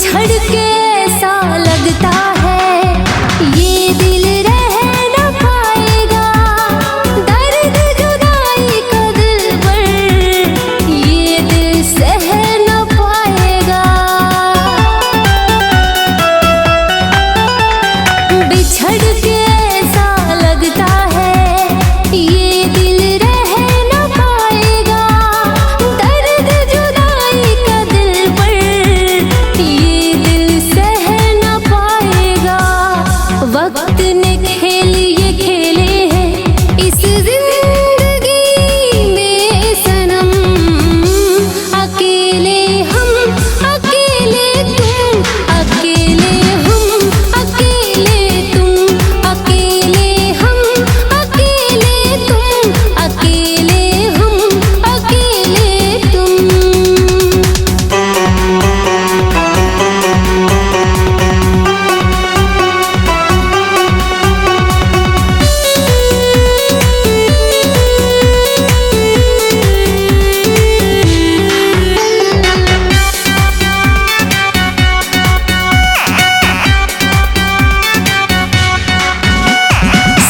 बिछड़ के ऐसा लगता है ये दिल रह न पाएगा। दर्द जुदाई का दिल पर ये दिल सह न पाएगा। बिछड़ के ऐसा लगता है ये दिल रह न पाएगा। दर्द जुदाई का दिल पर ये दिल सह न पाएगा। वक्त ने खेल ये खेले हैं इस जिंदगी में सनम। अकेले हम अकेले तुम, अकेले हम अकेले तुम, अकेले हम अकेले तुम, अकेले हम अकेले तुम।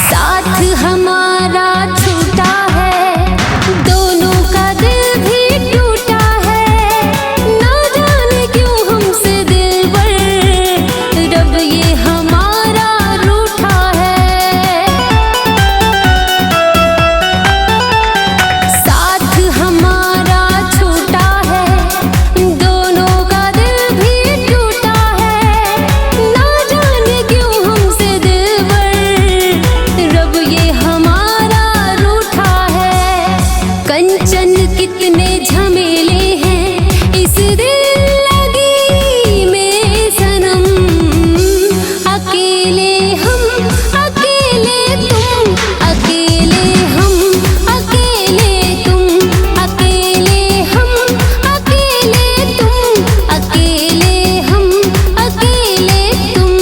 साथ हमारा छूटा है, दोनों का दिल भी टूटा है। ना जाने क्यों हमसे दिलबर रब ये हमारा रूठा है। साथ हमारा छूटा है, दोनों का दिल भी टूटा है। ना जाने क्यों हमसे दिलबर रब ये हमारा रूठा है। कंचन कितने झमेले हैं इस दिल लगी में सनम। अकेले हम अकेले तुम, अकेले हम अकेले तुम, अकेले हम अकेले तुम, अकेले हम अकेले तुम।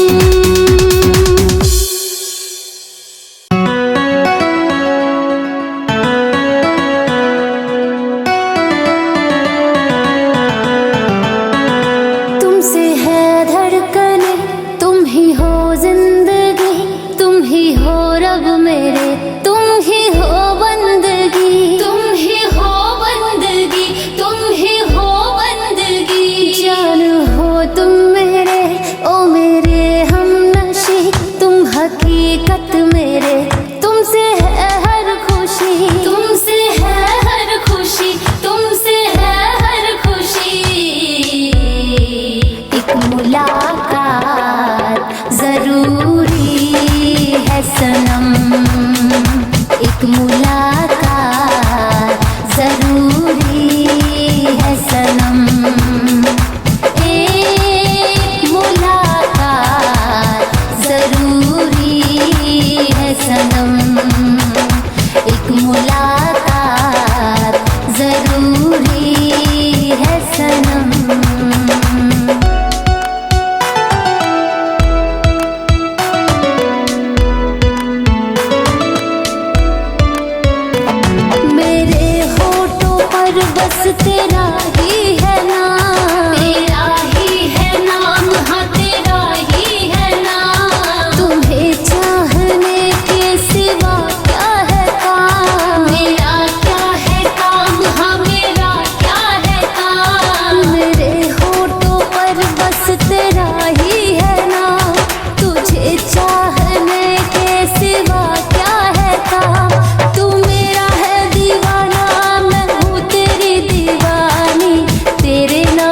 तुमसे है धड़कने, तुम ही हो जिंदगी, तुम ही हो रब मेरे, तुम ही हो बंदगी, तुम ही हो बंदगी, तुम ही हो बंदगी। जान हो तुम मेरे, ओ मेरे हमनशी, तुम हकीकत मेरे, तुमसे है हर खुशी, तुमसे है हर खुशी, तुमसे है हर खुशी। एक मुलाकात जरूरी है सनम, एक मुलाकात जरूरी है सनम। एक मुलाकात जरूरी है सनम, एक मुलाकात जरूरी है सनम। मेरे होठों पर बस तेरा ही है नाम, तेरा ही है नाम, हाँ तेरा ही है नाम। तुम्हें चाहने के सिवा क्या है काम, मेरा क्या है काम, हाँ मेरा क्या है काम। मेरे होठों पर बस तेरा ही है नाम, तुझे चाहने के सिवा क्या है काम। तू मेरा है दीवाना, मैं हूँ तेरी दीवानी, तेरे नाम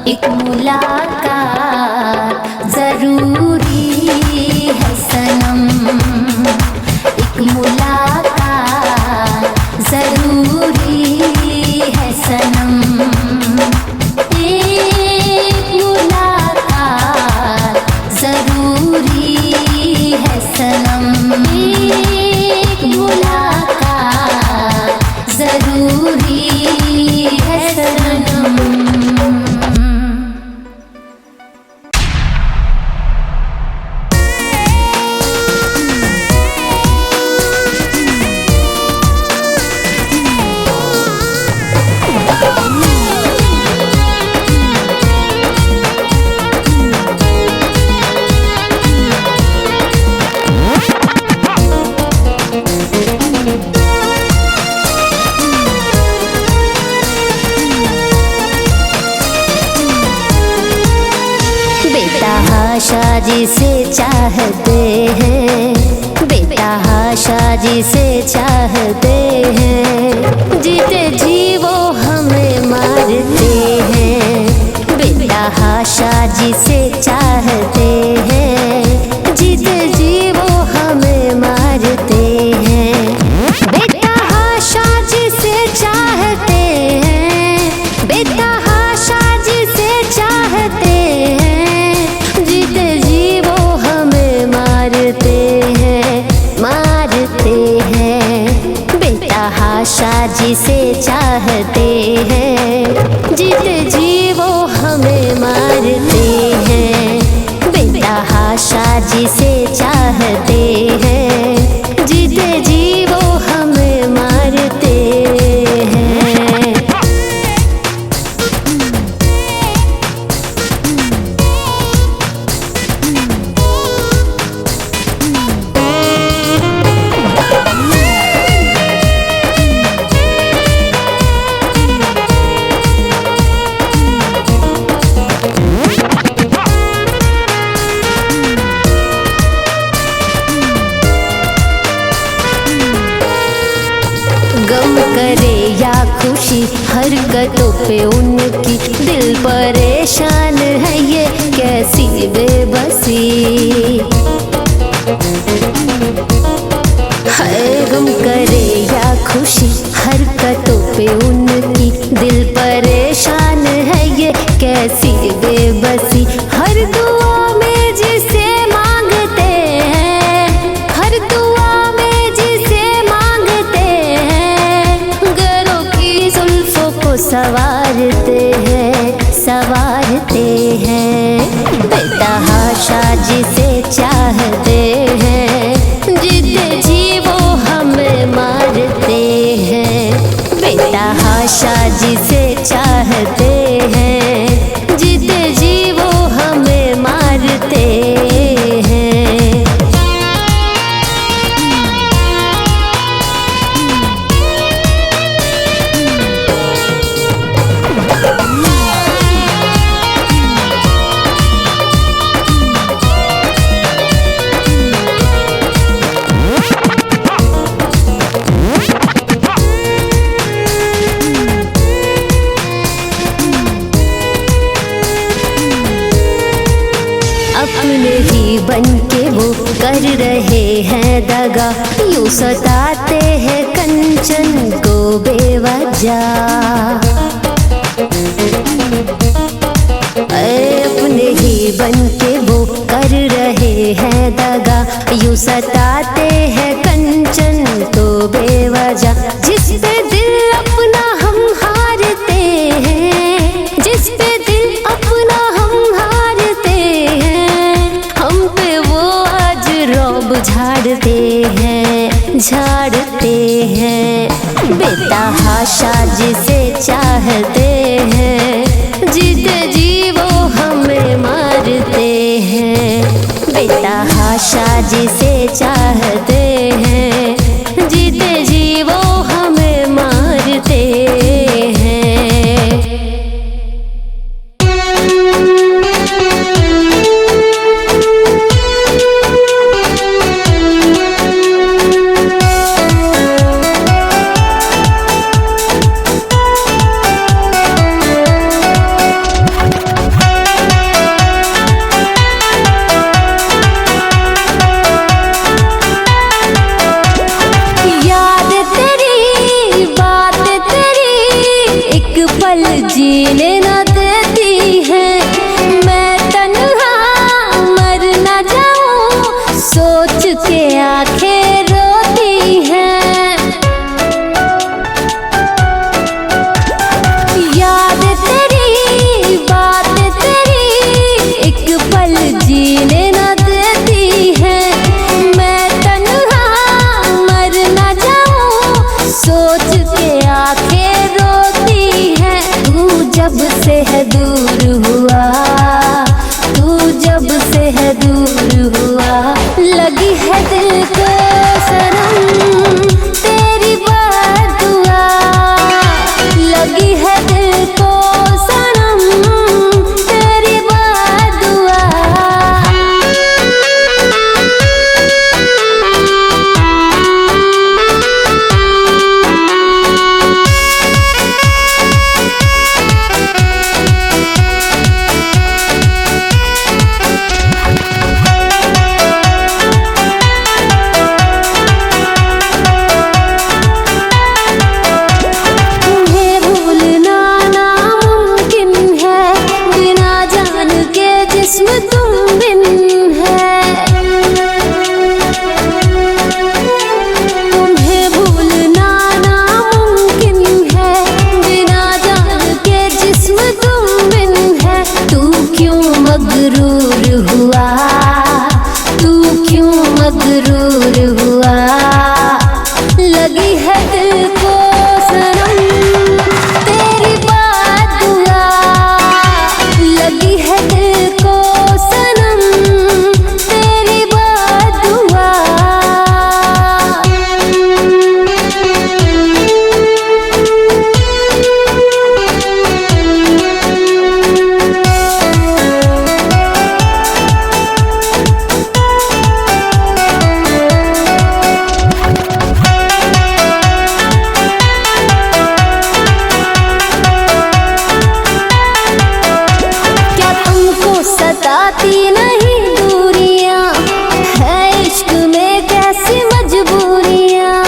एक मुलाकात जरूरी है सनम, एक मुलाकात जरूरी है सनम, एक मुलाकात जरूरी है सनम, एक मुलाकात जरूरी है सनम। बेतहाशा जिसे चाहते हैं, बेतहाशा जिसे चाहते हैं, जीते जी वो हमें मारते हैं। बेतहाशा जिसे चाहते हैं, जीते जी वो हमें मारते हैं। बेतहाशा जिसे चाहते हैं, बेतहाशा जिसे चाहते हैं, जीते जी वो हमें मारते हैं, मारते हैं। बेतहाशा जिसे चाहते हैं, जीते जी वो हमें मारते हैं। बेतहाशा जिसे चाहते हैं, जीते जी वो हमें मारते हैं। गम करे या खुशी हरकतों पे उनकी, दिल परेशान है ये कैसी बेबसी। है गम करे या खुशी हरकतों पे उनकी, दिल परेशान है ये कैसी बेबसी। हर दुआ में जिसे मांगते हैं, हर दुआ में जिसे मांगते हैं, गरों की जुल्फों को संवारते हैं, संवारते हैं। बेतहाशा जिसे चाहते हैं, जीते जी वो हमें मारते हैं। बेतहाशा जिसे चाहते हैं, जीते जी वो हमें मारते हैं। अपने ही बन के वो कर रहे हैं दगा, यूं सताते हैं कंचन को बेवजह। अपने ही बन के वो कर रहे हैं दगा, यूं सताते हैं कंचन को बेवजह। जिस पे दिल अपना हम हारते हैं, जिस पे दिल अपना हम हारते हैं, हम पे वो आज रौब झाड़ते हैं, झाड़ते हैं। बेतहाशा जिसे चाहते हैं, जीते जी वो हमें मारते हैं। बेतहाशा जिसे चाहते हैं, जीते जी वो हमें मारते हैं। सताती नहीं दूरियां, है इश्क में कैसी मजबूरियां।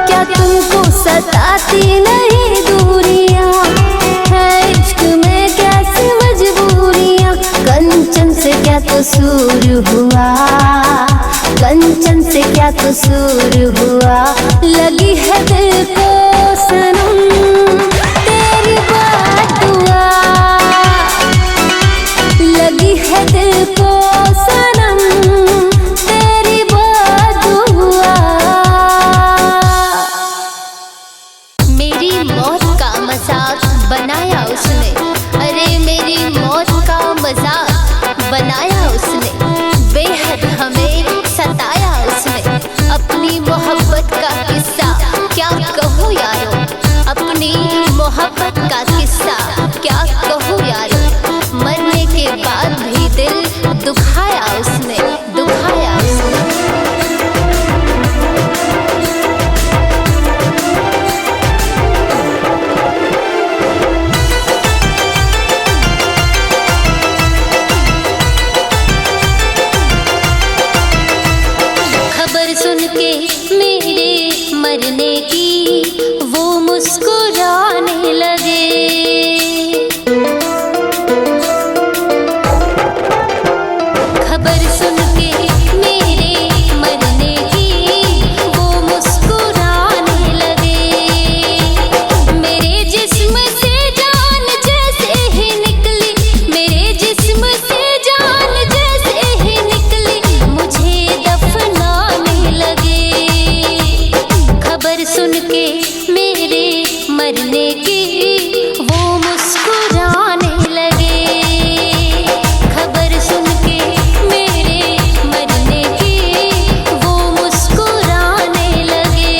क्या तुमको सताती नहीं दूरियां, है इश्क में कैसी मजबूरियां। कंचन से क्या कसूर हुआ, कंचन से क्या कसूर हुआ। लगी है दिल को सनम तेरी बात हुआ, लगी है दिल को सनम तेरी बात हुआ। मेरी मौत का मजाक बनाया उसने, अरे मेरी मौत का मजाक बनाया उसने। बेहद हमें सताया उसने, अपनी मोहब्बत का किस्सा क्या कहूँ यारो, अपनी मोहब्बत का किस्सा क्या कहूँ यारो। मरने के बाद भी दिल दुखाया उसने, दुखाया उसने। सुन के मेरे मरने की वो मुस्कुराने लगे, खबर सुन के मेरे मरने की वो मुस्कुराने लगे। मेरे जिस्म से जान जैसे ही निकली, मेरे जिस्म से जान जैसे ही निकली, मुझे दफनाने लगे। खबर सुन के मेरे मरने की वो मुस्कुराने लगे, खबर सुन के मेरे मरने की वो मुस्कुराने लगे।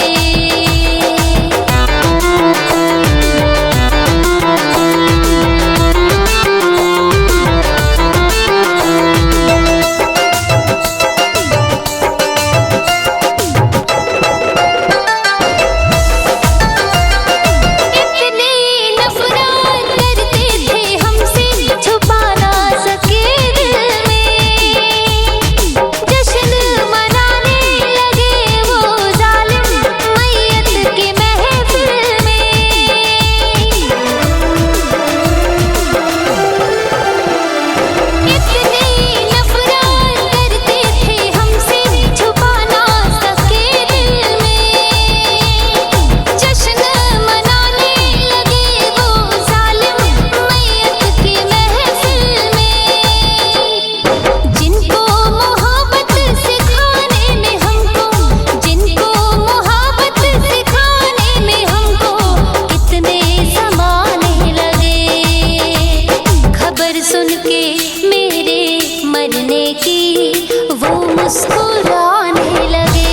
मुस्कुराने लगे,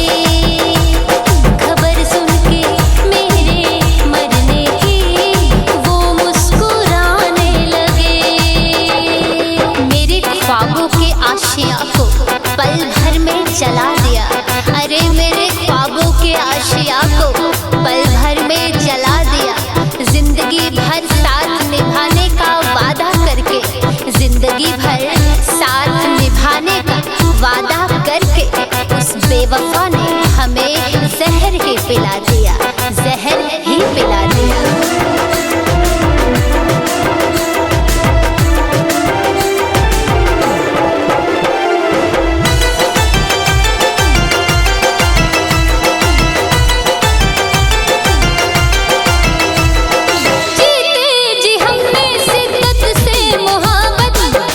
खबर सुन के मेरे मरने की वो मुस्कुराने लगे। मेरे ख्वाबों के आशिया को पल भर में जला दिया, अरे मेरे ख्वाबों के आशिया को पल भर में जला दिया। जिंदगी भर साथ निभाने का वादा करके, जिंदगी भर साथ निभाने का वादा करके उस बेवफा ने हमें जहर ही पिला दिया, जहर ही पिला दिया।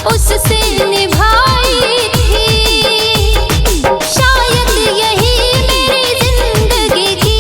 उससे निभाई थी, शायद यही मेरी जिंदगी की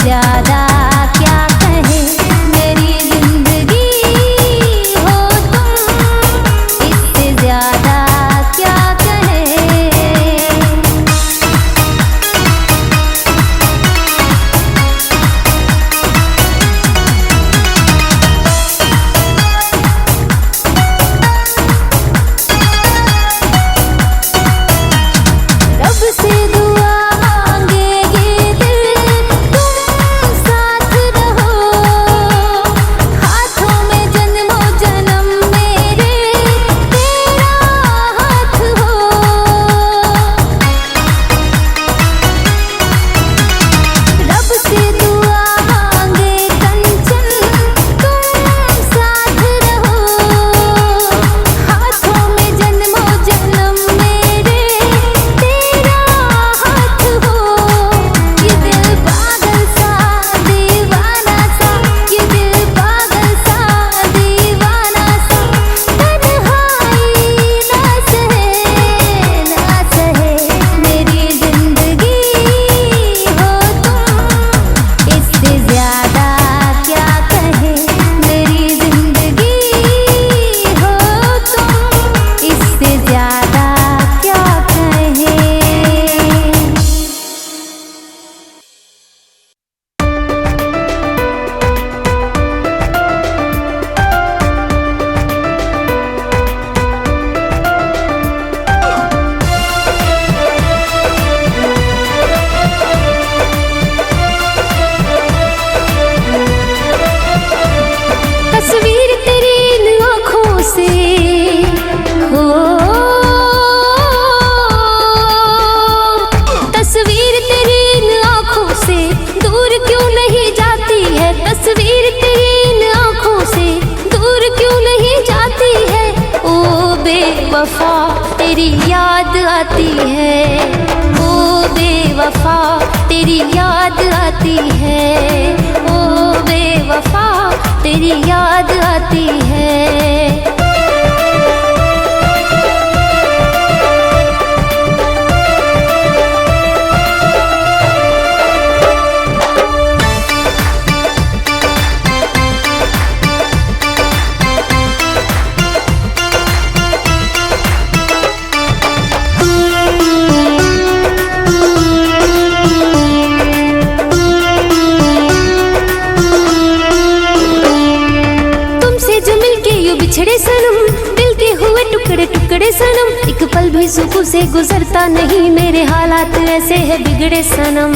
ज्यादा क्या कहे मेरी जिंदगी हो तुम, इससे ज्यादा क्या कहे। रब से दुआ मांगे ये दिल तुम साथ रहो, हाथों में जन्मों जन्म मेरे तेरा हाथ हो। रब से दुआ मांगे कंचन तुम साथ रहो, हाथों में जन्मों जन्म मेरे तेरा हाथ हो। ये दिल पागल सा दीवाना सा, ये दिल पागल सा दीवाना सा, तन्हाई ना सहे ना सहे मेरी जिंदगी हो तुम, इससे ज्यादा क्या कहे मेरी जिंदगी हो तुम, इससे ज्यादा क्या कहे। तस्वीर तेरी इन आँखों से हो, तस्वीर तेरी इन आँखों से दूर क्यों नहीं जाती है, तस्वीर तेरी इन आँखों से दूर क्यों नहीं जाती है। ओ बेवफा तेरी याद आती है, ओ बेवफा तेरी याद आती है, ओ बेवफा तेरी याद आती है। तुमसे जो मिलके यूं बिछड़े सनम, दिल के हुए टुकड़े टुकड़े सनम, एक पल भी सुकून से गुजरता नहीं, मेरे हालात ऐसे है बिगड़े सनम।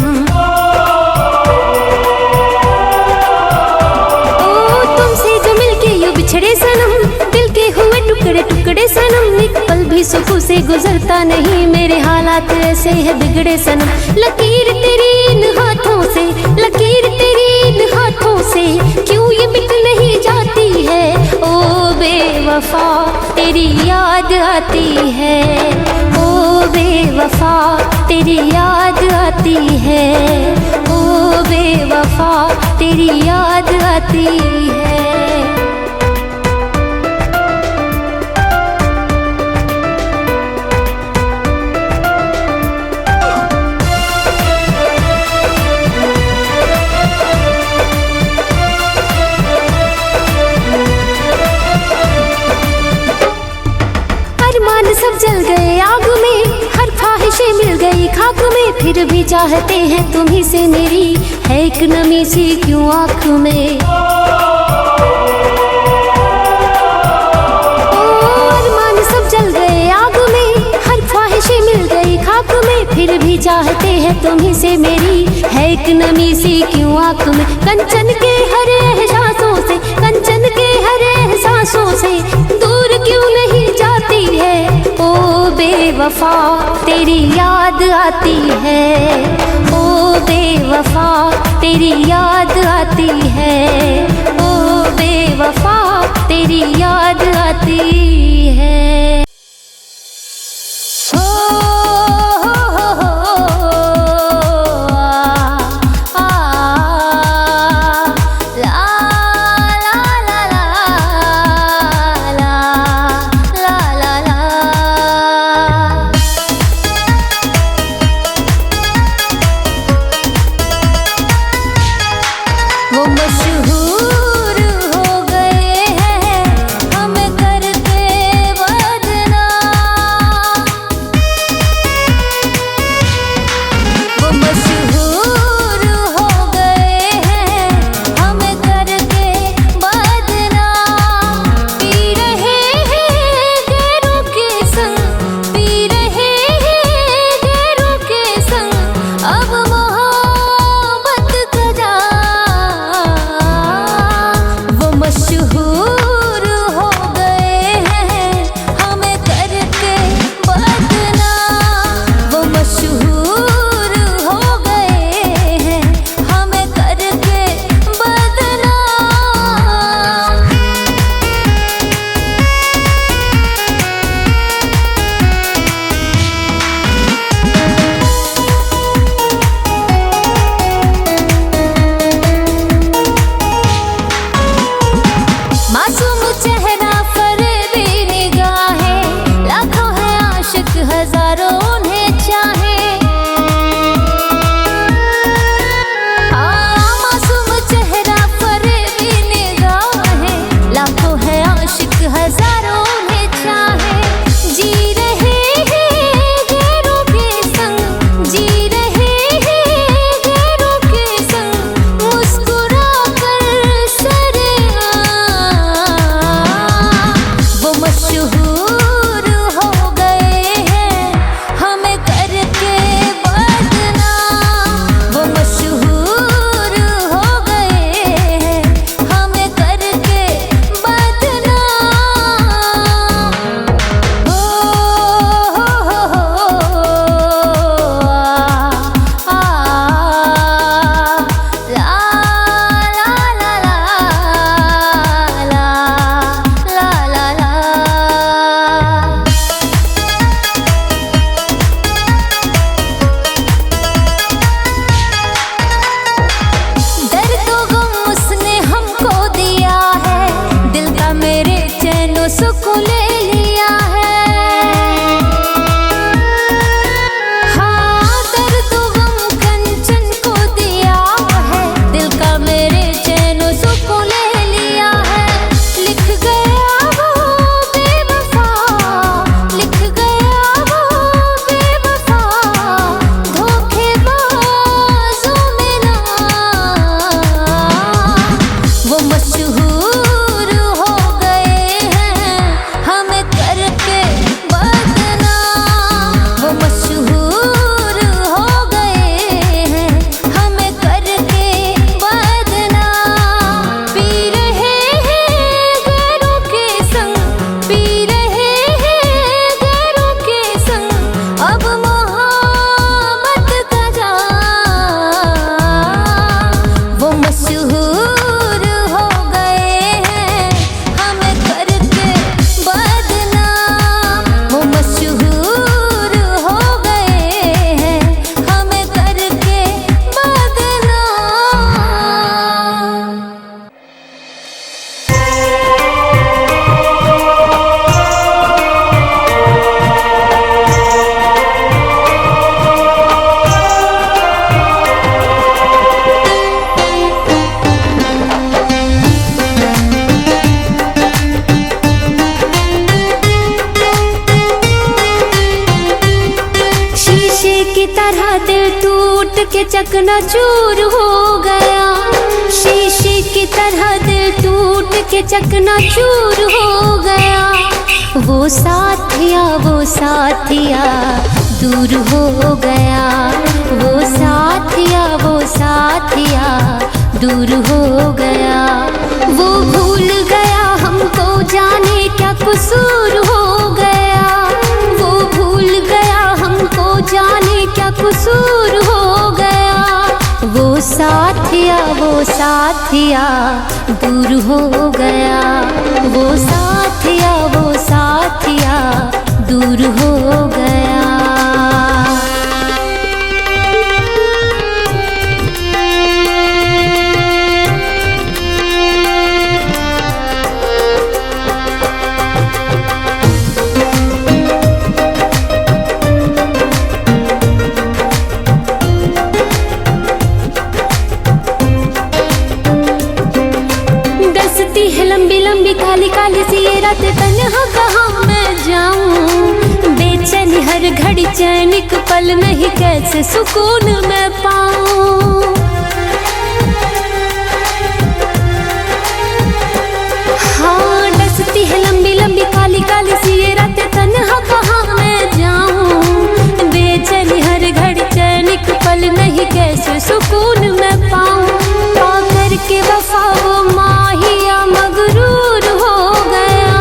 ओ तुमसे जो मिलके यूं बिछड़े सनम, दिल के हुए टुकड़े टुकड़े सनम, एक पल भी सुकून से गुजरता नहीं, मेरे हालात ऐसे है बिगड़े सनम। लकीर तेरी इन हाथों से, लकीर तेरी इन हाथों से क्यों ये मिट नहीं जाती है। ओ बेवफा तेरी याद आती है, ओ बेवफा तेरी याद आती है, ओ बेवफा तेरी याद आती है। अरमान सब जल गए आग में, हर ख्वाहिशें मिल गई खाक में, फिर भी चाहते हैं तुम्ही से मेरी है एक नमी सी क्यों आँख में। ओ अरमान सब जल गए आग में, हर ख्वाहिशें मिल गई खाक में, फिर भी चाहते हैं तुम्ही से मेरी है एक नमी सी क्यों आँख में। कंचन के हर एहसासों से, कंचन के हर एहसासों से दूर क्यों नहीं जाती है। ओ बेवफा तेरी याद आती है, ओ बेवफा तेरी याद आती है, ओ बेवफा तेरी याद आती है। चकनाचूर हो गया। शीशे की तरह दिल टूट के चकनाचूर हो गया। वो साथिया दूर हो गया। वो साथिया दूर हो गया। वो भूल गया हमको जाने क्या कसूर हो गया। वो भूल गया हमको जाने क्या कसूर हो गया। वो साथिया दूर हो गया। वो साथिया दूर हो गया। लंबी लंबी काली काली सी ये रात तन्हा कहाँ मैं जाऊं। बेचैनी हर घड़ी चैन एक पल नहीं कैसे सुकून मैं पाऊं। हाँ डसती है लंबी लंबी काली काली सी ये रात तन्हा कहाँ मैं जाऊं। बेचैनी हर घड़ी चैन एक पल नहीं कैसे सुकून मैं पाऊं। पाकर के वफा वो माहिया मगरूर हो गया।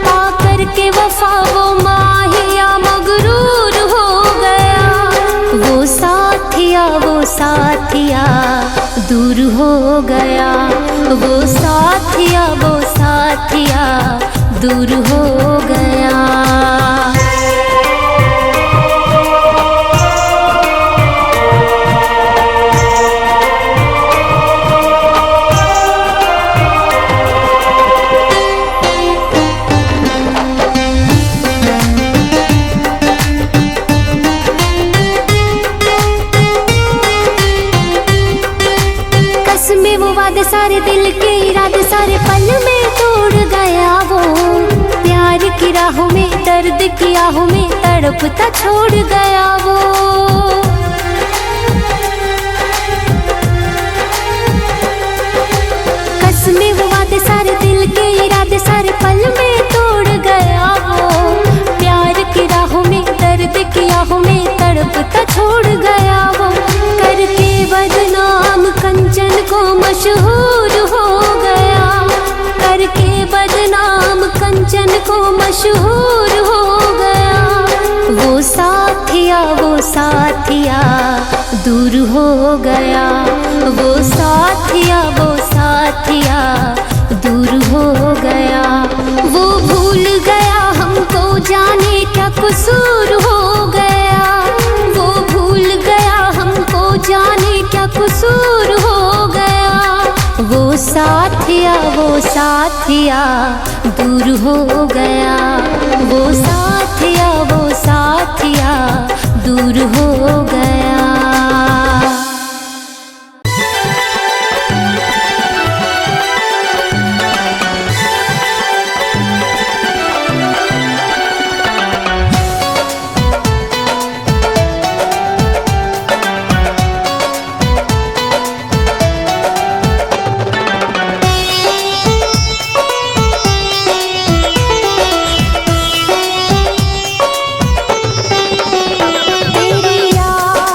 पाकर के वफा वो माहिया मगरूर हो गया। वो साथिया दूर हो गया। वो साथिया दूर हो गया। सारे दिल के इरादे सारे पल में तोड़ गया। वो प्यार की राहों में दर्द की आहों में तड़पता छोड़ गया। वो कसमें वो वादे सारे दिल के इरादे सारे पल में तोड़ गया। वो प्यार की राहों में दर्द की आहों में तड़पता छोड़ गया। वो करके बदनाम कंचन को मशहूर हो गया। करके बदनाम कंचन को मशहूर हो गया। वो साथिया दूर हो गया। वो साथिया दूर हो गया। वो भूल गया हमको जाने क्या कसूर हो गया। वो भूल गया हमको जाने क्या कसूर हो गया। वो साथिया दूर हो गया। वो साथिया दूर हो गया। तेरी याद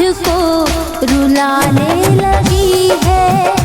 मुझको रुलाने लगी है।